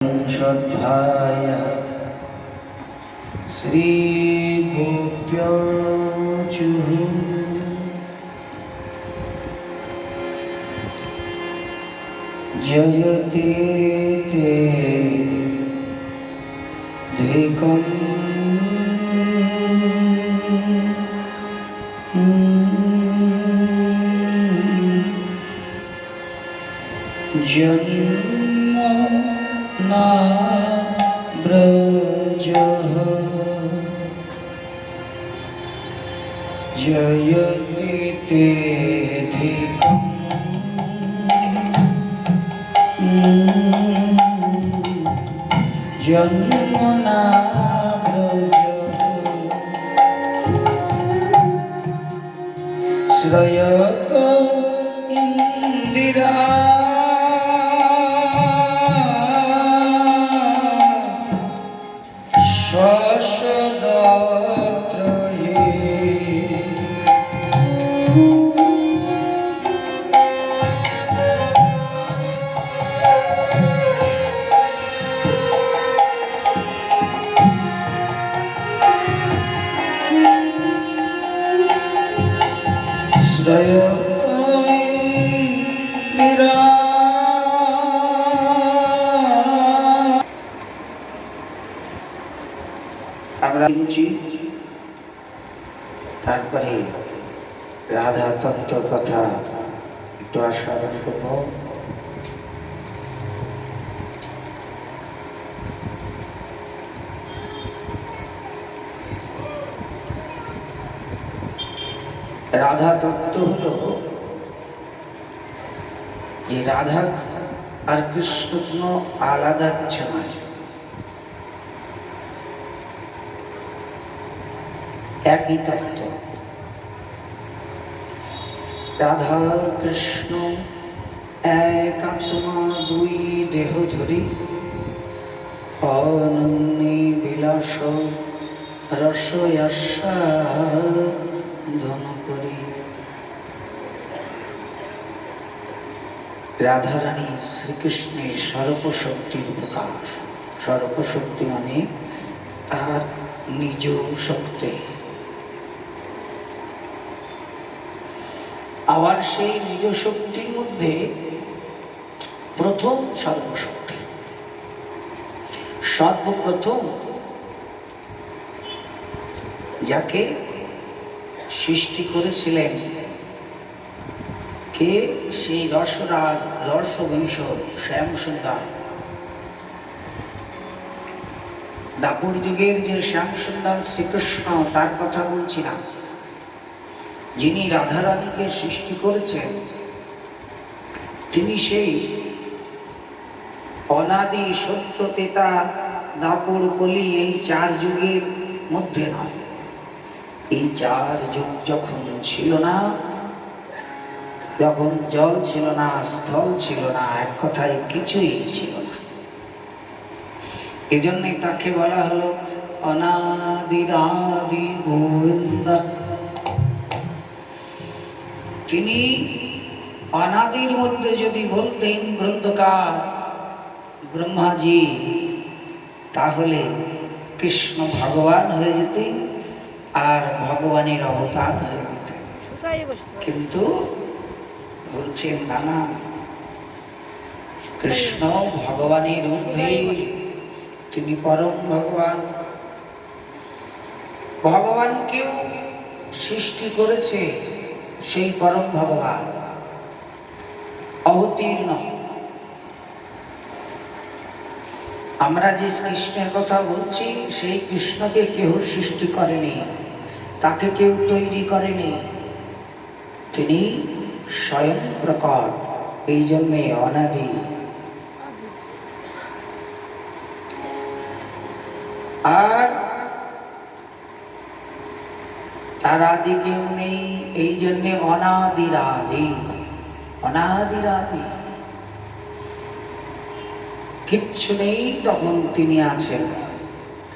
श्रद्धाय श्रीगोप्यो जयते ते धिकं जन्म ना ब्रजः जयति ते धिकं जन्म ना ब्रजः श्रयत इंदिरा তারপরে রাধা তত্ত্ব কথা একটু আস্বাদন করব। রাধা তত্ত্ব হলো যে রাধা আর কৃষ্ণ কোনো আলাদা কিছু নয়, একই তত্ত্ব। রাধা কৃষ্ণ এক আত্মা দুই দেহ ধরি অনন্যে বিলাস রসয়াস্বাদন করি। রাধারানী শ্রীকৃষ্ণের সর্বশক্তির প্রকাশ। সর্বশক্তি মানে তার নিজ শক্তি। আবার সেই নিজ শক্তির মধ্যে প্রথম সর্বশক্তি, সর্বপ্রথম যাকে সৃষ্টি করেছিলেন কে? সেই রসরাজ রসবংশ শ্যামসুন্দর। দাপর যুগের যে শ্যামসুন্দর শ্রীকৃষ্ণ তার কথা বলছি না, যিনি রাধারানীকে সৃষ্টি করেছেন তিনি সেই অনাদি সত্য তেতা দাপর কলি এই চার যুগের মধ্যে নয়। এই চার যুগ যখন ছিল না, যখন জল ছিল না, স্থল ছিল না, এক কথায় কিছুই ছিল না, এজন্যই তাকে বলা হলো অনাদিরাদি গোবিন্দ। তিনি অনাদির মধ্যে যদি বলতেন গ্রন্থকার ব্রহ্মাজি, তাহলে কৃষ্ণ ভগবান হয়ে যেতেন আর ভগবানের অবতার হয়ে যেতেন। কিন্তু বলছেন না, না, কৃষ্ণ ভগবানের ঊর্ধ্বে, তিনি পরম ভগবান। ভগবানকেও সৃষ্টি করেছে সেই পরম ভগবান, অবতীর্ণ। আমরা যে কৃষ্ণের কথা বলছি সেই কৃষ্ণকে কেউ সৃষ্টি করেনি, তাকে কেউ তৈরি করেনি, তিনি স্বয়ং প্রকট, এই জন্যে অনাদি। আর তার আদি কেউ নেই, এই জন্যে অনাদিরাদি। অনাদিরাদি কিচ্ছু নেই, তখন তিনি আছেন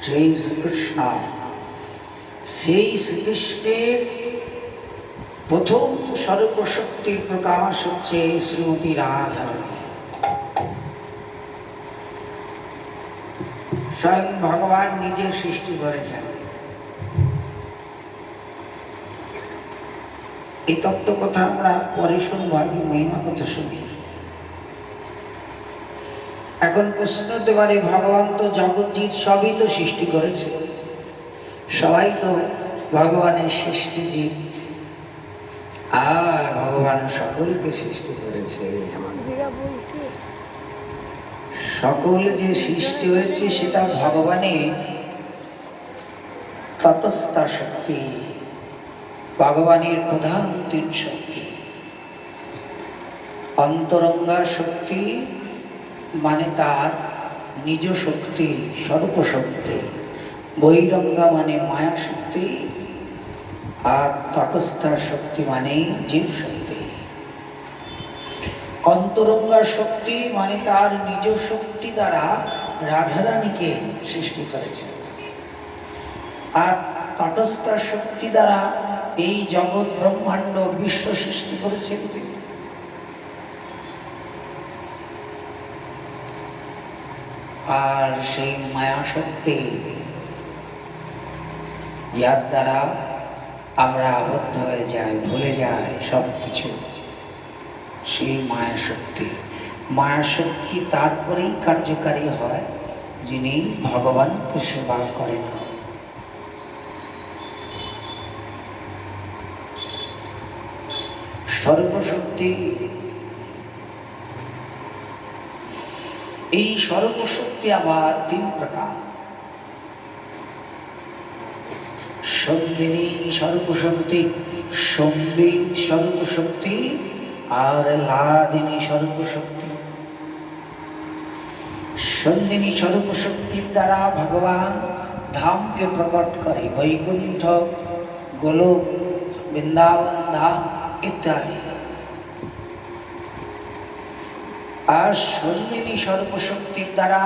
সেই শ্রীকৃষ্ণ। সেই শ্রীকৃষ্ণের প্রথম সর্বশক্তির প্রকাশ হচ্ছে শ্রীমতী রাধারানী। স্বয়ং ভগবান নিজে সৃষ্টি করেছেন। এই তত্ত্ব কথা আমরা পরে শুনবো, আগে মহিমা কথা শুনি। এখন প্রশ্ন হতে পারে, ভগবান তো জগৎ সবই তো সৃষ্টি করেছে, সবাই তো ভগবানের সৃষ্টি জীব, আর ভগবান সকলকে সৃষ্টি করেছে। সকল যে সৃষ্টি হয়েছে সেটা ভগবানের তটস্থা শক্তি, ভগবানের প্রধান তিন শক্তি। অন্তরঙ্গা শক্তি মানে তার নিজ শক্তি, স্বরূপশক্তি। বহিরঙ্গা মানে মায়া শক্তি, আর তটস্থা শক্তি মানে জীব শক্তি। অন্তরঙ্গা শক্তি মানে তার নিজ শক্তি দ্বারা রাধারানীকে সৃষ্টি করেছে, আর তটস্থা শক্তি দ্বারা এই জগৎ ব্রহ্মাণ্ড বিশ্ব সৃষ্টি করেছে। আর সেই মায়া শক্তি, যার দ্বারা আমরা আবদ্ধ হয়ে যাই, ভুলে যাই সব কিছু, সেই মায়া শক্তি। মায়া শক্তি তারপরেই কার্যকারী হয় যিনি ভগবানকে সেবা করে না। সর্বশক্তি, এই সর্বশক্তি আবার তিন প্রকার। সন্দিনী সর্বশক্তি, সম্বিত সর্বশক্তি, আর লাদিনী সর্বশক্তি। সন্দিনী সর্বশক্তির দ্বারা ভগবান ধামকে প্রকট করে, বৈকুণ্ঠ, গোলক, বৃন্দাবন ধাম ইত্যাদি। আর সন্দিনী সর্বশক্তির দ্বারা